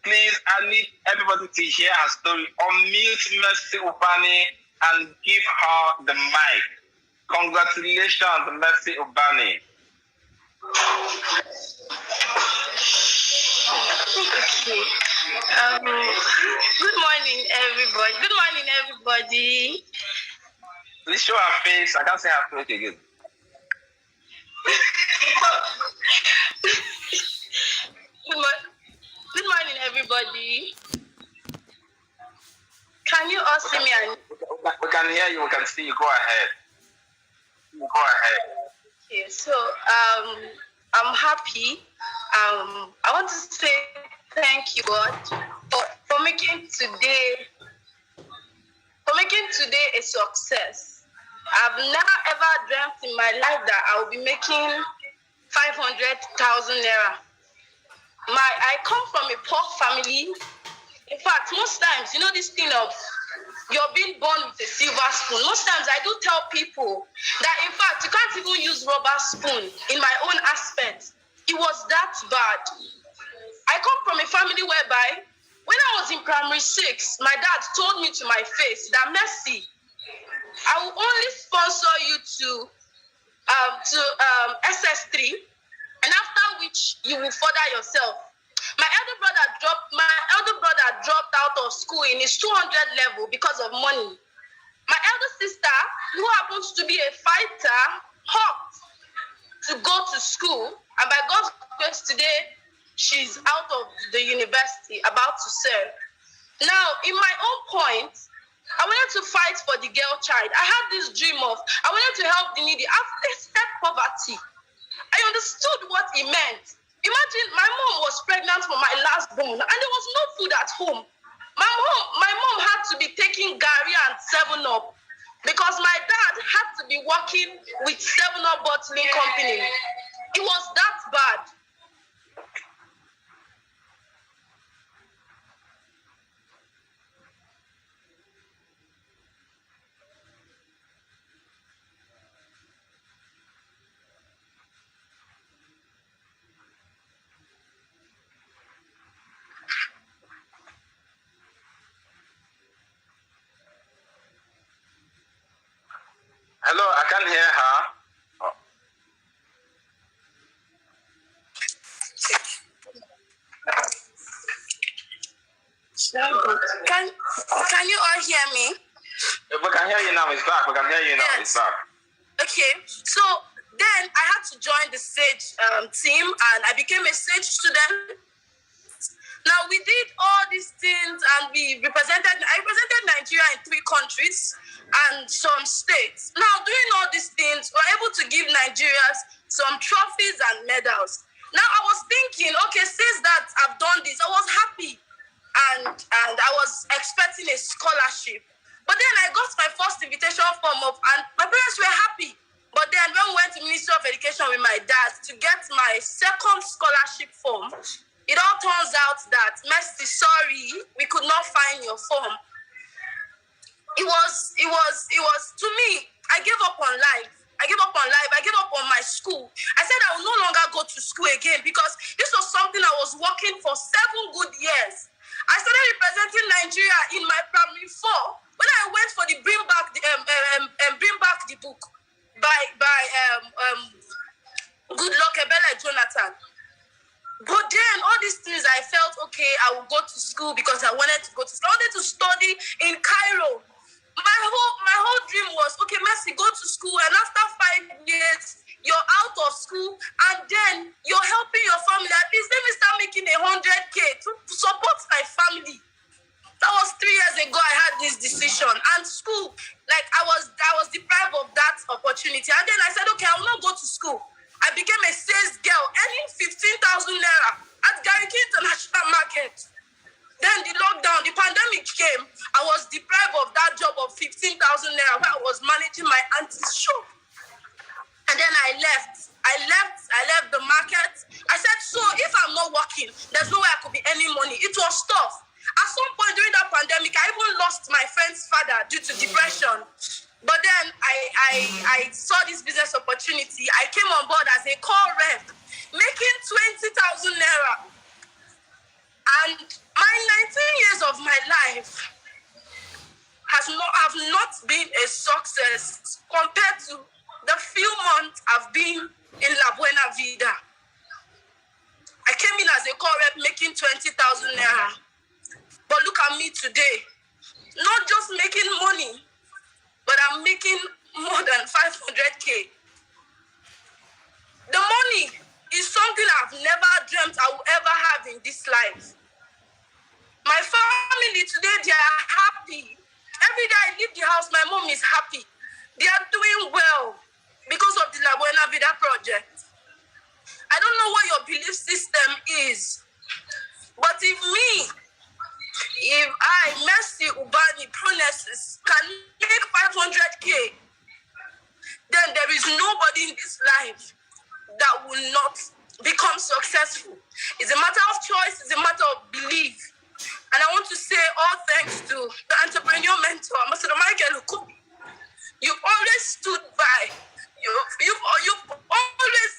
Please, I need everybody to hear her story. Unmute Mercy Ubani and give her the mic. Congratulations, Mercy Ubani. Okay. Good morning, everybody. Please show her face. I can't say her face again. Good morning, everybody. Can you all see me? We can hear you. We can see you. Go ahead. Okay, so I'm happy. I want to say thank you, God, for making today a success. I've never ever dreamt in my life that I will be making 500,000 naira. I come from a poor family. In fact, most times, this thing of you're being born with a silver spoon. Most times I do tell people that, in fact, you can't even use rubber spoon in my own aspect. It was that bad. I come from a family whereby when I was in primary 6, my dad told me to my face that, Mercy, I will only sponsor you to SS3, and after which you will further yourself. My elder brother dropped out of school in his 200 level because of money. My elder sister, who happens to be a fighter, hopped to go to school, and by God's grace today, she's out of the university, about to serve. Now, in my own point, I wanted to fight for the girl child. I had this dream of, I wanted to help the needy. I've tasted poverty. I understood what it meant. Imagine my mom was pregnant for my last born, and there was no food at home. My mom had to be taking Gary and 7-Up because my dad had to be working with 7-Up bottling company. It was that bad. Hello, I can't hear her. Oh. Can you all hear me? We can hear you now. It's back. We can hear you now. Yes. It's back. Okay. So then I had to join the SAGE team, and I became a SAGE student. Now we did all these things, and I represented Nigeria in 3 countries and some states. Now doing all these things, we're able to give Nigerians some trophies and medals. Now I was thinking, okay, since that I've done this, I was happy, and I was expecting a scholarship. But then I got my first invitation form up, and my parents were happy. But then when we went to Ministry of Education with my dad to get my second scholarship form, it all turns out that, Mercy, sorry, we could not find your form. It was, to me, I gave up on life. I gave up on my school. I said I will no longer go to school again because this was something I was working for 7 good years. I started representing Nigeria in my primary 4 when I went for the Bring Back the Book by Goodluck Ebele Jonathan. But then all these things, I felt, okay, I will go to school because I wanted to go to school. I wanted to study in Cairo. My whole dream was, okay, Mercy, go to school, and after 5 years, you're out of school, and then you're helping your family. At least let me start making 100K to support my family. That was 3 years ago. I had this decision, and school, like I was deprived of that opportunity. And then I said, okay, I will not go to school. I became a sales girl, earning 15,000 naira at Gariki International Market. Then the lockdown, the pandemic came. I was deprived of that job of 15,000 naira where I was managing my auntie's shop. And then I left. I left the market. I said, so if I'm not working, there's no way I could be earning money. It was tough. At some point during that pandemic, I even lost my friend's father due to depression. But then I saw this business opportunity. I came on board as a call rep, making 20,000 naira. And my 19 years of my life have not been a success compared to the few months I've been in La Buena Vida. I came in as a call rep making 20,000 naira. But look at me today. Not just making money, but I'm making more than 500K. The money is something I've never dreamt I will ever have in this life. My family today, they are happy. Every day I leave the house, my mom is happy. They are doing well because of the La Buena Vida project. I don't know what your belief system is, but if I, Mercy Ubani, Pronesis, can make 500K, then there is nobody in this life that will not become successful. It's a matter of choice, it's a matter of belief. And I want to say all thanks to the entrepreneur mentor, Ambassador Michael Okubi. You've always stood by. You've always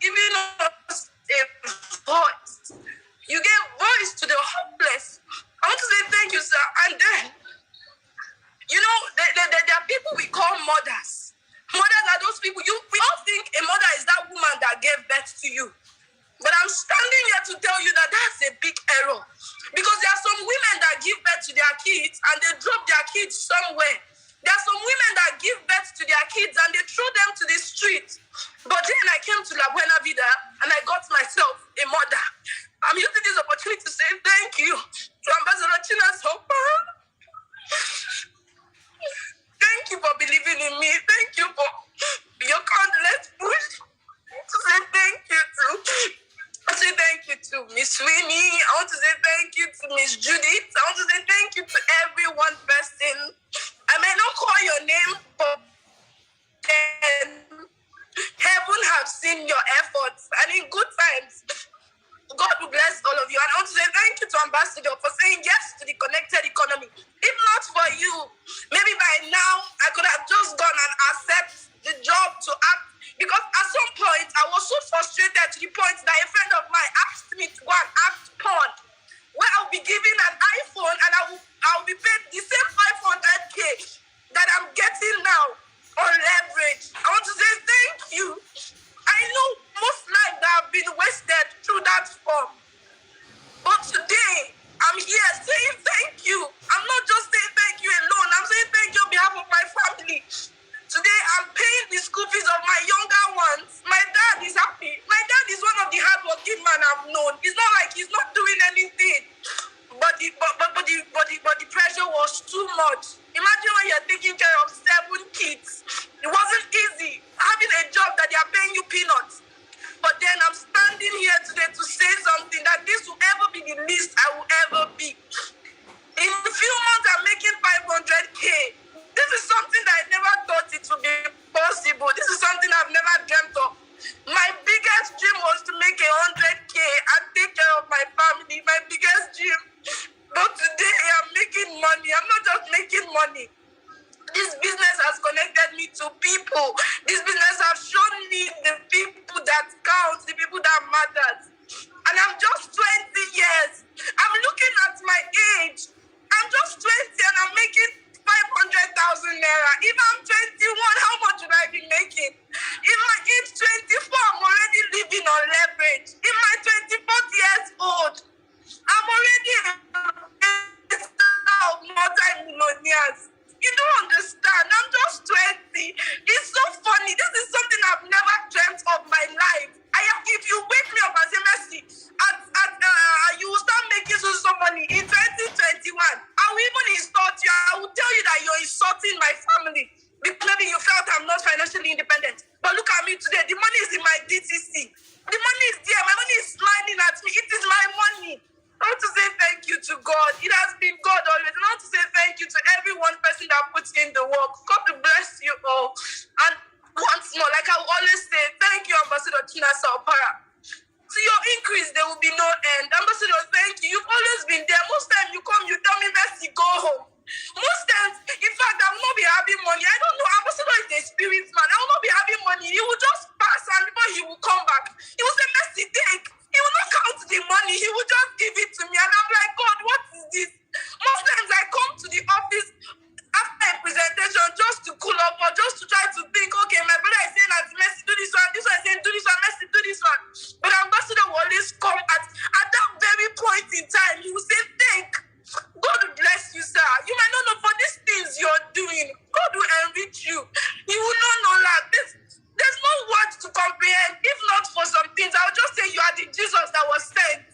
given us a voice. You gave voice to the hopeless. I want to say thank you, sir. And then, you know, there are people we call mothers. Mothers are those people. We all think a mother is that woman that gave birth to you. But I'm standing here to tell you that that's a big error. Because there are some women that give birth to their kids and they drop their kids somewhere. There are some women that give birth to their kids and they throw them to the street. But then I came to La Buena Vida and I got myself a mother. I'm using this opportunity to say thank you to Ambassador Chinasa Opara. Thank you for believing in me. Thank you for your countless push. To say thank you to. I say thank you to Miss Winnie. I want to say thank you to Miss Judith. I want to say thank you to every one person. I may not call your name, but heaven have seen your efforts. And in good times, God will bless all of you. And I want to say thank you to Ambassador for saying yes to the connected economy. If not for you, maybe by now I could have just gone and accept the job to act. Because at some point, I was so frustrated to the point that a friend of mine asked me to go and act porn, where I'll be given an iPhone and I'll be paid the same 500K that I'm getting now on leverage. I want to say thank you. I know most lives that have been wasted through that form. But today, I'm here saying thank you. I'm not just saying thank you alone. I'm saying thank you on behalf of my family. Today, I'm paying the school fees of my younger ones. My dad is happy. My dad is one of the hardworking men I've known. It's not like he's not doing anything. But the pressure was too much. Imagine when you're taking care of 7 kids. It wasn't easy having a job that they are paying you peanuts. But then I'm standing here today to say something that this will ever be the least I will ever be. In a few months, I'm making 500K. This is something that I never thought it would be possible. This is something I've never dreamt of. My biggest dream was to make 100K and take care of my family. My biggest dream. But today I'm making money. I'm not just making money. This business has connected me to people. This business has shown me the people that count, the people that matter. And I'm just 20 years. I'm looking at my age. I'm just 20 and I'm making 500,000 naira. If I'm 21, how much would I be making? In my age 24, I'm already living on leverage. In my 24th years old, I'm already multi-millionaires. You don't understand. I'm just 20. It's so funny. This is something I've never dreamt of my life. If you wake me up and say, Mercy, you will start making so money in 2021. I will even insult you. I will tell you that you're insulting my family. Maybe you felt I'm not financially independent. But look at me today. The money is in my DTC. The money is there. My money is smiling at me. It is my money. I want to say thank you to God. It has been God always. And I want to say thank you to every one person that puts in the work. God to bless you all. And once more, like I will always say, thank you, Ambassador Chinasa Opara. To your increase, there will be no end. Ambassador, thank you. You've always been there. Most times you come, you tell me, Mercy, go home. Most times, in fact, I will not be having money. I don't know. Ambassador is a spirit man. I will not be having money. He will just pass and before he will come back. He will say, Mercy, take. He will not count the money. money, he would just give it to me. And I'm like, God, what is this? Most times I come to the office after a presentation just to cool up or just to try to think, okay, my brother is saying that Mercy, do this one is saying, do this one, Mercy, do this one. But Ambassador will always come at that very point in time. He will say, think. God will bless you, sir. You might not know for these things you're doing. God will enrich you. You will not know that. There's no words to comprehend. If not for some things, I'll just say you are the Jesus that was sent.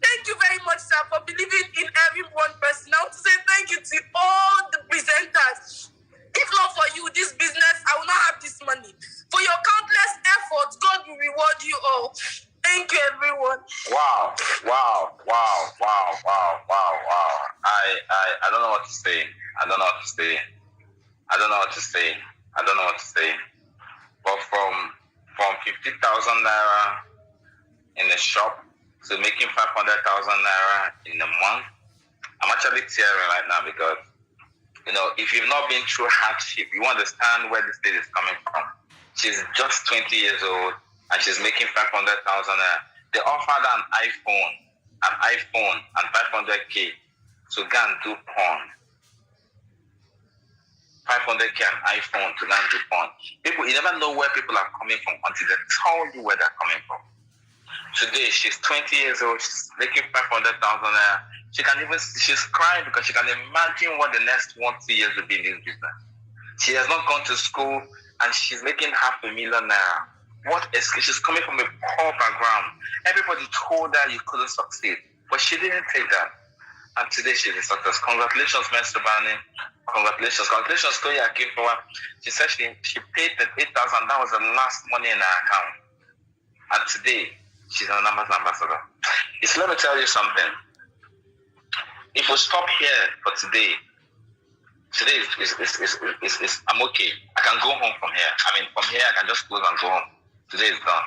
Thank you very much, sir, for believing in every one person. I want to say thank you to all the presenters. If not for you, this business, I will not have this money. For your countless efforts, God will reward you all. Thank you, everyone. Wow. I don't know what to say. I don't know what to say. But from 50,000 naira in the shop to making 500,000 naira in a month, I'm actually tearing right now because, if you've not been through hardship, you understand where this lady is coming from. She's just 20 years old and she's making 500,000 naira. They offered her an iPhone and 500K to go and do porn. 500K an iPhone to go and do porn. People, you never know where people are coming from until they tell you where they're coming from. Today, she's 20 years old, she's making 500,000 naira. She's crying because she can imagine what the next 1-2 years will be in this business. She has not gone to school and she's making 500,000 naira. She's coming from a poor background. Everybody told her you couldn't succeed, but she didn't take that. And today she's a success. Congratulations, Mr. Bani. Congratulations, Toya Akinfowa. She said she paid the 8,000. That was the last money in her account. And today, she's an Amazon ambassador. Let me tell you something. If we stop here for today is I'm okay. I can go home from here. From here I can just close and go home. Today is done.